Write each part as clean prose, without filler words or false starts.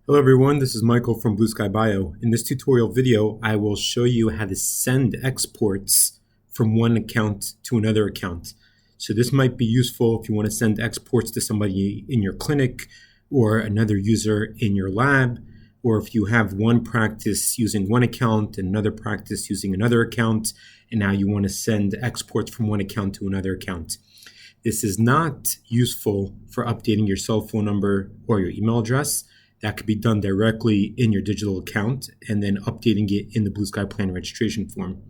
Hello everyone, this is Michael from Blue Sky Bio. In this tutorial video, I will show you how to send exports from one account to another account. So this might be useful if you want to send exports to somebody in your clinic or another user in your lab, or if you have one practice using one account and another practice using another account, and now you want to send exports from one account to another account. This is not useful for updating your cell phone number or your email address. That could be done directly in your digital account and then updating it in the Blue Sky Plan registration form.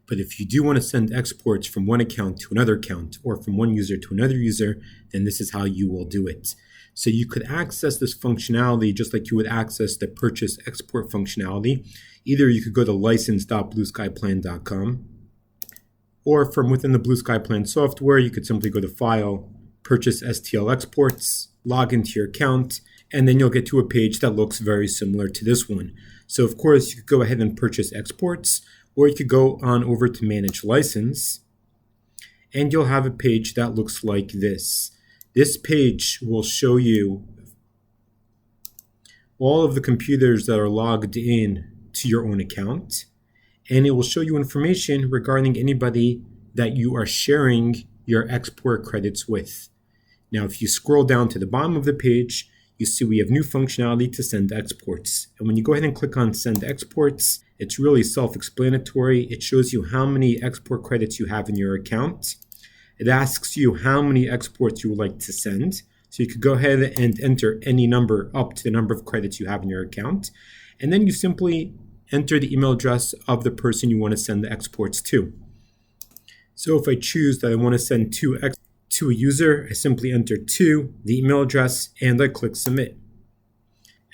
But if you do want to send exports from one account to another account or from one user to another user, then this is how you will do it. So you could access this functionality just like you would access the purchase export functionality. Either you could go to license.blueskyplan.com, or from within the Blue Sky Plan software, you could simply go to File, Purchase STL Exports, log into your account, and then you'll get to a page that looks very similar to this one. So of course, you could go ahead and purchase exports, or you could go on over to Manage License, and you'll have a page that looks like this. This page will show you all of the computers that are logged in to your own account, and it will show you information regarding anybody that you are sharing your export credits with. Now, if you scroll down to the bottom of the page, you see we have new functionality to send exports. And when you go ahead and click on Send Exports, it's really self-explanatory. It shows you how many export credits you have in your account. It asks you how many exports you would like to send. So you could go ahead and enter any number up to the number of credits you have in your account. And then you simply enter the email address of the person you want to send the exports to. So if I choose that I want to send to a user, I simply enter to the email address and I click Submit.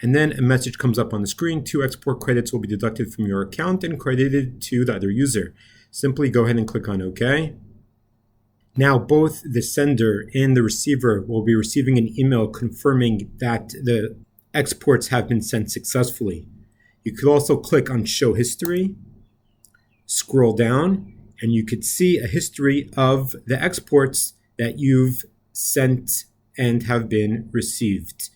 And then a message comes up on the screen. 2 export credits will be deducted from your account and credited to the other user. Simply go ahead and click on OK. Now both the sender and the receiver will be receiving an email confirming that the exports have been sent successfully. You could also click on Show History, scroll down, and you could see a history of the exports that you've sent and have been received.